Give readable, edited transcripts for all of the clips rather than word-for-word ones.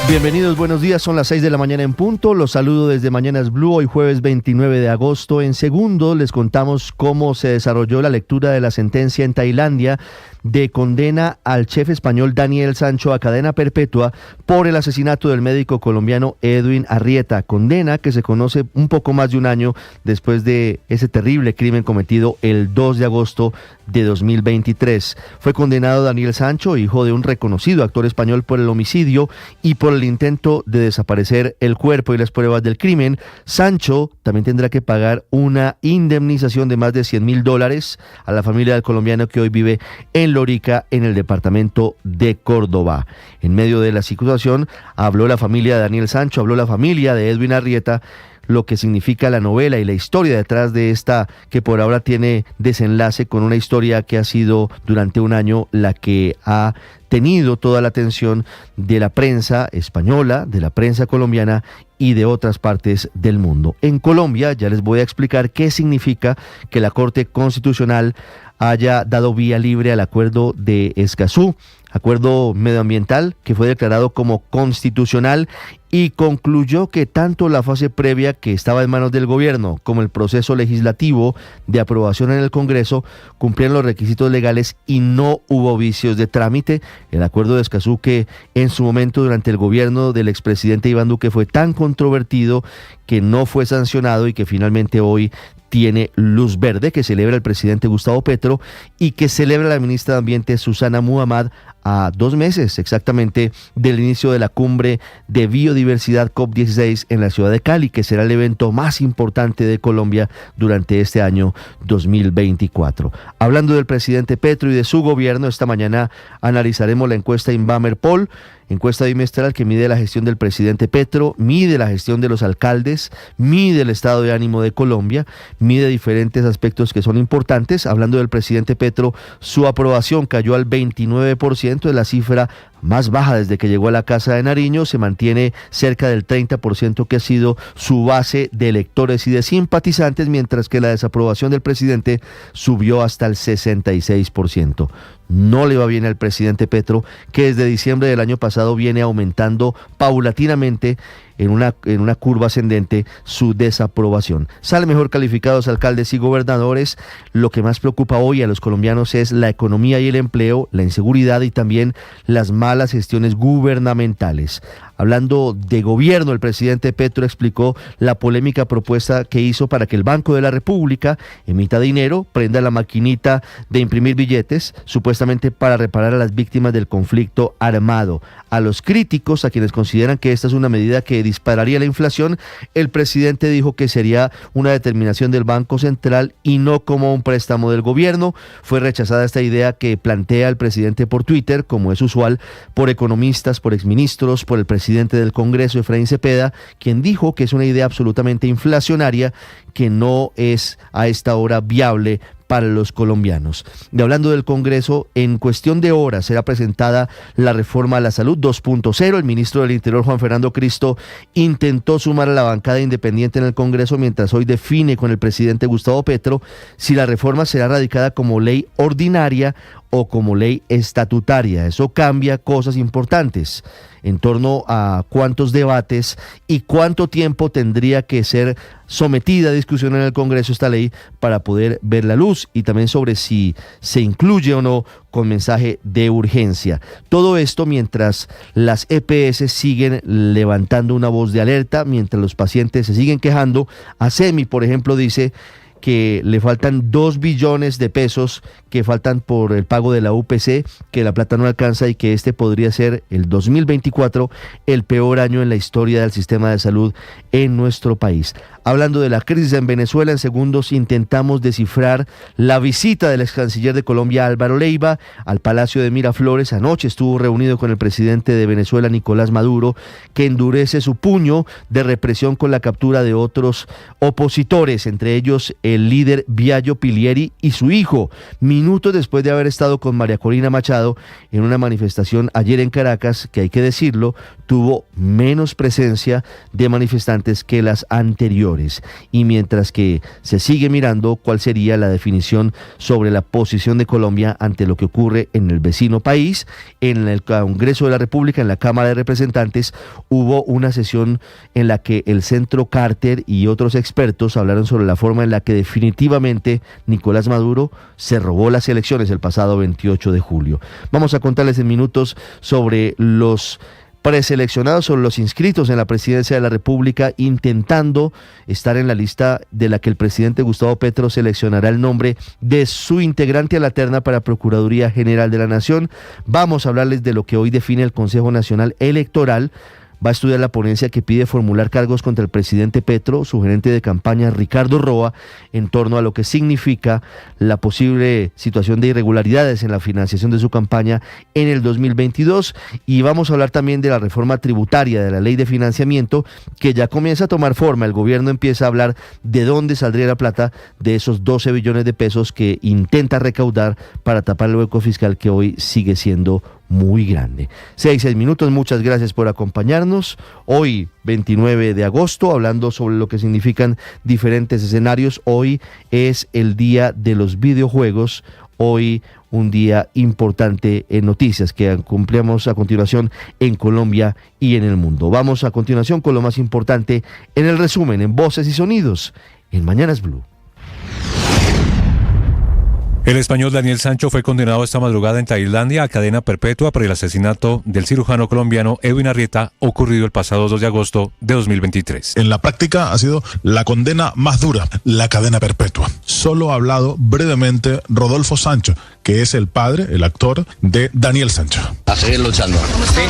Bienvenidos, buenos días, son las 6 de la mañana en punto, los saludo desde Mañanas Blue, hoy jueves 29 de agosto. En segundo les contamos cómo se desarrolló la lectura de la sentencia en Tailandia de condena al chef español Daniel Sancho a cadena perpetua por el asesinato del médico colombiano Edwin Arrieta, condena que se conoce un poco más de un año después de ese terrible crimen cometido el 2 de agosto de 2023. Fue condenado Daniel Sancho, hijo de un reconocido actor español, por el homicidio y por el intento de desaparecer el cuerpo y las pruebas del crimen. Sancho también tendrá que pagar una indemnización de más de $100,000 a la familia del colombiano que hoy vive en Lorica, en el departamento de Córdoba. En medio de la situación habló la familia de Daniel Sancho, habló la familia de Edwin Arrieta, lo que significa la novela y la historia detrás de esta, que por ahora tiene desenlace con una historia que ha sido durante un año la que ha tenido toda la atención de la prensa española, de la prensa colombiana y de otras partes del mundo. En Colombia ya les voy a explicar qué significa que la Corte Constitucional haya dado vía libre al acuerdo de Escazú, acuerdo medioambiental que fue declarado como constitucional y concluyó que tanto la fase previa, que estaba en manos del gobierno, como el proceso legislativo de aprobación en el Congreso cumplían los requisitos legales y no hubo vicios de trámite. El acuerdo de Escazú, que en su momento durante el gobierno del expresidente Iván Duque fue tan controvertido que no fue sancionado y que finalmente hoy tiene luz verde, que celebra el presidente Gustavo Petro y que celebra la ministra de Ambiente Susana Muhammad a 2 meses exactamente del inicio de la cumbre de biodiversidad COP16 en la ciudad de Cali, que será el evento más importante de Colombia durante este año 2024. Hablando del presidente Petro y de su gobierno, esta mañana analizaremos la encuesta Inbamer Poll, encuesta bimestral que mide la gestión del presidente Petro, mide la gestión de los alcaldes, mide el estado de ánimo de Colombia, mide diferentes aspectos que son importantes. Hablando del presidente Petro, su aprobación cayó al 29%, de la cifra más baja desde que llegó a la Casa de Nariño, se mantiene cerca del 30% que ha sido su base de electores y de simpatizantes, mientras que la desaprobación del presidente subió hasta el 66%. No le va bien al presidente Petro, que desde diciembre del año pasado viene aumentando paulatinamente en una curva ascendente su desaprobación. Salen mejor calificados alcaldes y gobernadores. Lo que más preocupa hoy a los colombianos es la economía y el empleo, la inseguridad y también las malas gestiones gubernamentales. Hablando de gobierno, el presidente Petro explicó la polémica propuesta que hizo para que el Banco de la República emita dinero, prenda la maquinita de imprimir billetes, supuestamente para reparar a las víctimas del conflicto armado. A los críticos, a quienes consideran que esta es una medida que dispararía la inflación, el presidente dijo que sería una determinación del Banco Central y no como un préstamo del gobierno. Fue rechazada esta idea que plantea el presidente por Twitter, como es usual, por economistas, por exministros, por el presidente del Congreso, Efraín Cepeda, quien dijo que es una idea absolutamente inflacionaria que no es a esta hora viable para los colombianos. Y hablando del Congreso, en cuestión de horas será presentada la reforma a la salud 2.0. El ministro del Interior, Juan Fernando Cristo, intentó sumar a la bancada independiente en el Congreso, mientras hoy define con el presidente Gustavo Petro si la reforma será radicada como ley ordinaria o como ley estatutaria. Eso cambia cosas importantes en torno a cuántos debates y cuánto tiempo tendría que ser sometida a discusión en el Congreso esta ley para poder ver la luz, y también sobre si se incluye o no con mensaje de urgencia. Todo esto mientras las EPS siguen levantando una voz de alerta, mientras los pacientes se siguen quejando. ASEMI, por ejemplo, dice que le faltan 2 billones de pesos que faltan por el pago de la UPC, que la plata no alcanza y que este podría ser el 2024 el peor año en la historia del sistema de salud en nuestro país. Hablando de la crisis en Venezuela, en segundos intentamos descifrar la visita del ex canciller de Colombia, Álvaro Leiva, al Palacio de Miraflores. Anoche estuvo reunido con el presidente de Venezuela, Nicolás Maduro, que endurece su puño de represión con la captura de otros opositores, entre ellos el líder Viallo Pilieri y su hijo, minutos después de haber estado con María Corina Machado en una manifestación ayer en Caracas, que hay que decirlo, tuvo menos presencia de manifestantes que las anteriores, y mientras que se sigue mirando cuál sería la definición sobre la posición de Colombia ante lo que ocurre en el vecino país, en el Congreso de la República, en la Cámara de Representantes, hubo una sesión en la que el Centro Carter y otros expertos hablaron sobre la forma en la que definitivamente Nicolás Maduro se robó las elecciones el pasado 28 de julio. Vamos a contarles en minutos sobre los preseleccionados, sobre los inscritos en la presidencia de la República, intentando estar en la lista de la que el presidente Gustavo Petro seleccionará el nombre de su integrante a la terna para Procuraduría General de la Nación. Vamos a hablarles de lo que hoy define el Consejo Nacional Electoral. Va a estudiar la ponencia que pide formular cargos contra el presidente Petro, su gerente de campaña Ricardo Roa, en torno a lo que significa la posible situación de irregularidades en la financiación de su campaña en el 2022. Y vamos a hablar también de la reforma tributaria de la ley de financiamiento, que ya comienza a tomar forma. El gobierno empieza a hablar de dónde saldría la plata de esos 12 billones de pesos que intenta recaudar para tapar el hueco fiscal que hoy sigue siendo muy grande. 6 minutos, muchas gracias por acompañarnos. Hoy, 29 de agosto, hablando sobre lo que significan diferentes escenarios. Hoy es el día de los videojuegos. Hoy un día importante en noticias que cumplimos a continuación en Colombia y en el mundo. Vamos a continuación con lo más importante en el resumen, en Voces y Sonidos, en Mañanas Blue. El español Daniel Sancho fue condenado esta madrugada en Tailandia a cadena perpetua por el asesinato del cirujano colombiano Edwin Arrieta, ocurrido el pasado 2 de agosto de 2023. En la práctica ha sido la condena más dura, la cadena perpetua. Solo ha hablado brevemente Rodolfo Sancho, que es el padre, el actor de Daniel Sancho. A seguir luchando. ¿Sí?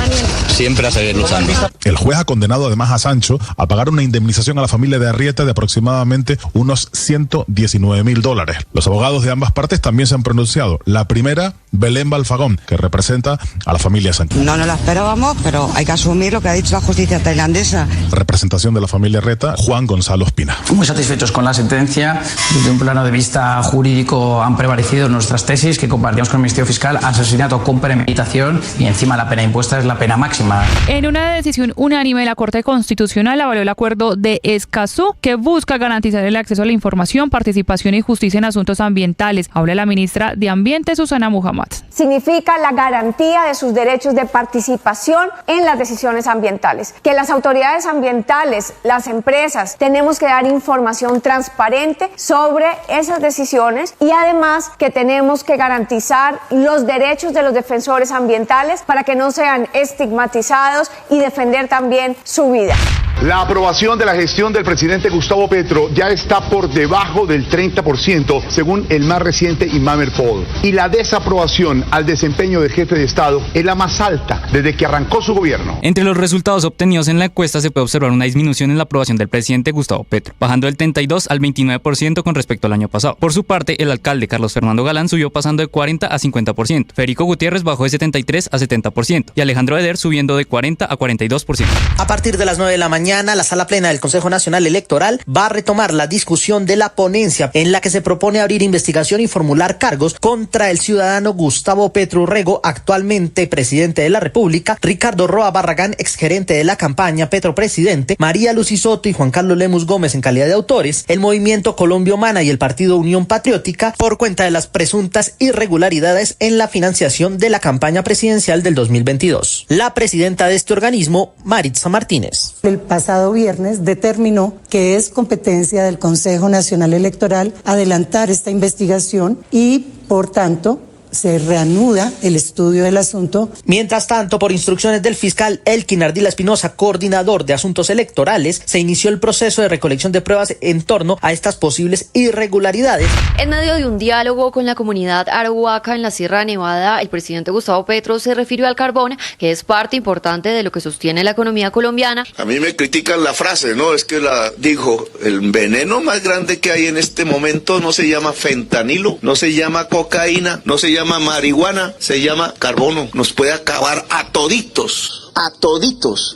Siempre a seguir luchando. El juez ha condenado además a Sancho a pagar una indemnización a la familia de Arrieta de aproximadamente unos $119,000. Los abogados de ambas partes también se han pronunciado. La primera, Belén Balfagón, que representa a la familia Sancho. No nos la esperábamos, pero hay que asumir lo que ha dicho la justicia tailandesa. Representación de la familia Arrieta, Juan Gonzalo Espina. Muy satisfechos con la sentencia. Desde un plano de vista jurídico han prevalecido nuestras tesis que compartimos con el Ministerio Fiscal: asesinato con premeditación, y encima la pena impuesta es la pena máxima. En una decisión unánime, la Corte Constitucional avaló el acuerdo de Escazú, que busca garantizar el acceso a la información, participación y justicia en asuntos ambientales. Habla la ministra de Ambiente, Susana Muhammad. Significa la garantía de sus derechos de participación en las decisiones ambientales. Que las autoridades ambientales, las empresas, tenemos que dar información transparente sobre esas decisiones, y además que tenemos que garantizar los derechos de los defensores ambientales para que no sean estigmatizados y defender también su vida. La aprobación de la gestión del presidente Gustavo Petro ya está por debajo del 30%, según el más reciente Inmamer Poll. Y la desaprobación al desempeño del jefe de Estado es la más alta desde que arrancó su gobierno. Entre los resultados obtenidos en la encuesta se puede observar una disminución en la aprobación del presidente Gustavo Petro, bajando del 32 al 29% con respecto al año pasado. Por su parte, el alcalde Carlos Fernando Galán subió pasando de 40 a 50%. Federico Gutiérrez bajó de 73 a 70% y Alejandro Eder subiendo de 40 a 42%. A partir de las 9 de la mañana, la Sala Plena del Consejo Nacional Electoral va a retomar la discusión de la ponencia en la que se propone abrir investigación y formular cargos contra el ciudadano Gustavo Petro Urrego, actualmente presidente de la República, Ricardo Roa Barragán, exgerente de la campaña Petro Presidente, María Lucy Soto y Juan Carlos Lemus Gómez en calidad de autores, el Movimiento Colombia Humana y el Partido Unión Patriótica, por cuenta de las presuntas irregularidades en la financiación de la campaña presidencial del 2022. La presidenta de este organismo, Maritza Martínez. El pasado viernes determinó que es competencia del Consejo Nacional Electoral adelantar esta investigación y, por tanto, se reanuda el estudio del asunto. Mientras tanto, por instrucciones del fiscal Elkin Ardila Espinosa, coordinador de asuntos electorales, se inició el proceso de recolección de pruebas en torno a estas posibles irregularidades. En medio de un diálogo con la comunidad arhuaca en la Sierra Nevada, el presidente Gustavo Petro se refirió al carbón, que es parte importante de lo que sostiene la economía colombiana. A mí me critican la frase, ¿no? Es que dijo, el veneno más grande que hay en este momento no se llama fentanilo, no se llama cocaína, no se llama marihuana, se llama carbono. Nos puede acabar a toditos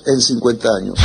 en 50 años.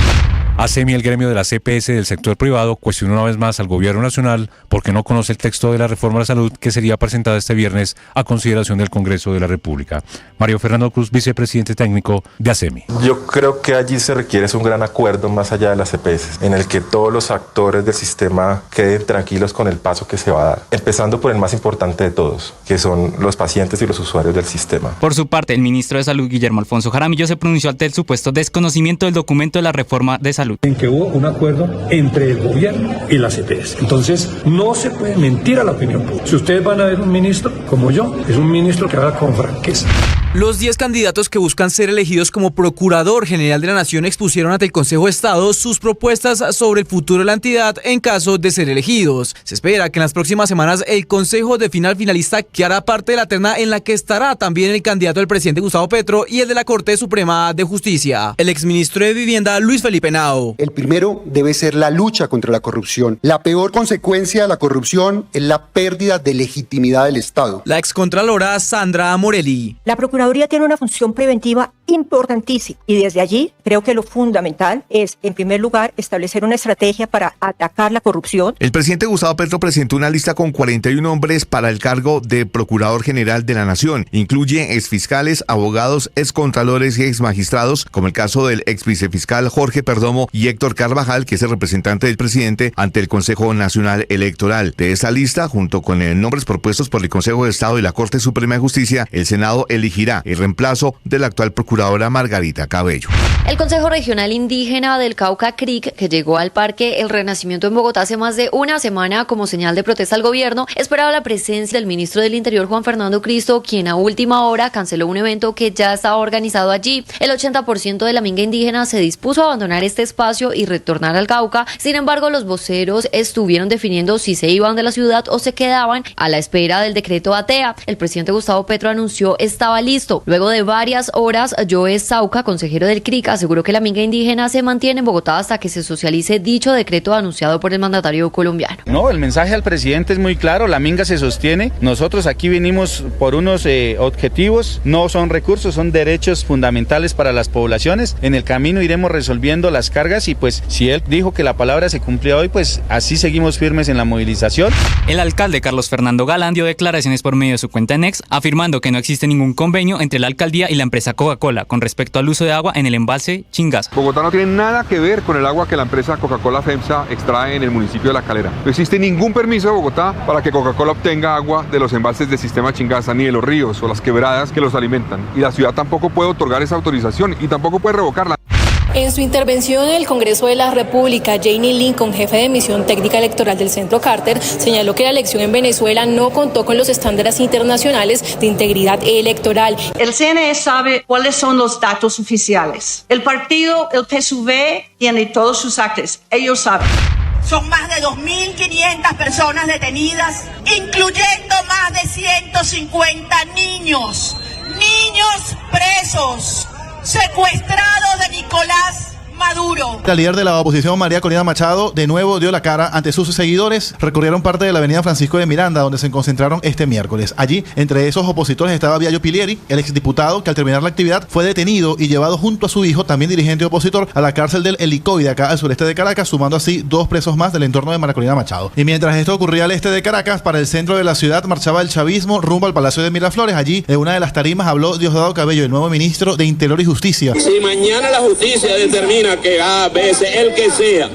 ASEMI, el gremio de la CPS del sector privado, cuestionó una vez más al gobierno nacional porque no conoce el texto de la reforma a la salud que sería presentada este viernes a consideración del Congreso de la República. Mario Fernando Cruz, vicepresidente técnico de ASEMI. Yo creo que allí se requiere un gran acuerdo más allá de las CPS, en el que todos los actores del sistema queden tranquilos con el paso que se va a dar, empezando por el más importante de todos, que son los pacientes y los usuarios del sistema. Por su parte, el ministro de Salud, Guillermo Alfonso Jaramillo, se pronunció ante el supuesto desconocimiento del documento de la reforma de salud. En que hubo un acuerdo entre el gobierno y la CPS. Entonces, no se puede mentir a la opinión pública. Si ustedes van a ver un ministro como yo, es un ministro que habla con franqueza. Los 10 candidatos que buscan ser elegidos como Procurador General de la Nación expusieron ante el Consejo de Estado sus propuestas sobre el futuro de la entidad en caso de ser elegidos. Se espera que en las próximas semanas el Consejo defina al finalista que hará parte de la terna en la que estará también el candidato del presidente Gustavo Petro y el de la Corte Suprema de Justicia, el exministro de Vivienda Luis Felipe Henao. El primero debe ser la lucha contra la corrupción. La peor consecuencia de la corrupción es la pérdida de legitimidad del Estado. La excontralora Sandra Morelli. La Procuraduría tiene una función preventiva importantísima y desde allí creo que lo fundamental es, en primer lugar, establecer una estrategia para atacar la corrupción. El presidente Gustavo Petro presentó una lista con 41 hombres para el cargo de Procurador General de la Nación. Incluye exfiscales, abogados, excontralores y exmagistrados, como el caso del exvicefiscal Jorge Perdomo y Héctor Carvajal, que es el representante del presidente ante el Consejo Nacional Electoral. De esa lista, junto con nombres propuestos por el Consejo de Estado y la Corte Suprema de Justicia, el Senado elegirá el reemplazo de la actual procuradora Margarita Cabello. El Consejo Regional Indígena del Cauca CRIC, que llegó al Parque El Renacimiento en Bogotá hace más de una semana como señal de protesta al gobierno, esperaba la presencia del ministro del Interior, Juan Fernando Cristo, quien a última hora canceló un evento que ya estaba organizado allí. El 80% de la minga indígena se dispuso a abandonar este espacio y retornar al Cauca. Sin embargo, los voceros estuvieron definiendo si se iban de la ciudad o se quedaban a la espera del decreto ATEA. El presidente Gustavo Petro anunció estaba listo. Luego de varias horas, Joe Sauca, consejero del CRIC, aseguró que la minga indígena se mantiene en Bogotá hasta que se socialice dicho decreto anunciado por el mandatario colombiano. No, el mensaje al presidente es muy claro, la minga se sostiene. Nosotros aquí vinimos por unos objetivos, no son recursos, son derechos fundamentales para las poblaciones. En el camino iremos resolviendo las cargas y pues si él dijo que la palabra se cumplía hoy, pues así seguimos firmes en la movilización. El alcalde Carlos Fernando Galán dio declaraciones por medio de su cuenta en X, afirmando que no existe ningún convenio entre la alcaldía y la empresa Coca-Cola con respecto al uso de agua en el embalse Chingaza. Bogotá no tiene nada que ver con el agua que la empresa Coca-Cola FEMSA extrae en el municipio de La Calera. No existe ningún permiso de Bogotá para que Coca-Cola obtenga agua de los embalses del sistema Chingaza, ni de los ríos o las quebradas que los alimentan. Y la ciudad tampoco puede otorgar esa autorización y tampoco puede revocarla. En su intervención en el Congreso de la República, Janie Lincoln, jefe de misión técnica electoral del Centro Carter, señaló que la elección en Venezuela no contó con los estándares internacionales de integridad electoral. El CNE sabe cuáles son los datos oficiales. El partido, el PSUV, tiene todos sus actos. Ellos saben. Son más de 2.500 personas detenidas, incluyendo más de 150 niños presos, secuestrados de Nicolás Maduro. La líder de la oposición, María Corina Machado, de nuevo dio la cara ante sus seguidores. Recorrieron parte de la avenida Francisco de Miranda, donde se concentraron este miércoles. Allí, entre esos opositores, estaba Biagio Pilieri, el exdiputado que al terminar la actividad fue detenido y llevado junto a su hijo, también dirigente opositor, a la cárcel del Helicoide, acá al sureste de Caracas, sumando así 2 presos más del entorno de María Corina Machado. Y mientras esto ocurría al este de Caracas, para el centro de la ciudad marchaba el chavismo rumbo al Palacio de Miraflores. Allí, en una de las tarimas, habló Diosdado Cabello, el nuevo ministro de Interior y Justicia. Si mañana la justicia determina que A, B, C, el que sea,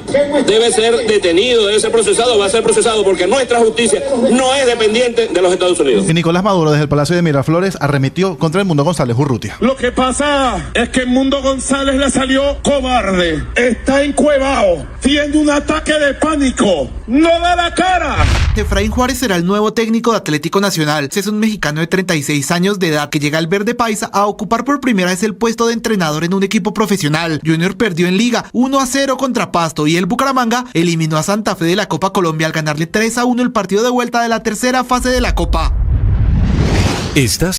debe ser detenido, debe ser procesado, va a ser procesado, porque nuestra justicia no es dependiente de los Estados Unidos. Y Nicolás Maduro, desde el Palacio de Miraflores, arremetió contra el Mundo González Urrutia. Lo que pasa es que el Mundo González le salió cobarde, está encuevado, tiene un ataque de pánico, no da la cara. Efraín Juárez será el nuevo técnico de Atlético Nacional. Es un mexicano de 36 años de edad que llega al Verde Paisa a ocupar por primera vez el puesto de entrenador en un equipo profesional. Junior perdió en Liga 1-0 contra Pasto y el Bucaramanga eliminó a Santa Fe de la Copa Colombia al ganarle 3-1 el partido de vuelta de la tercera fase de la Copa.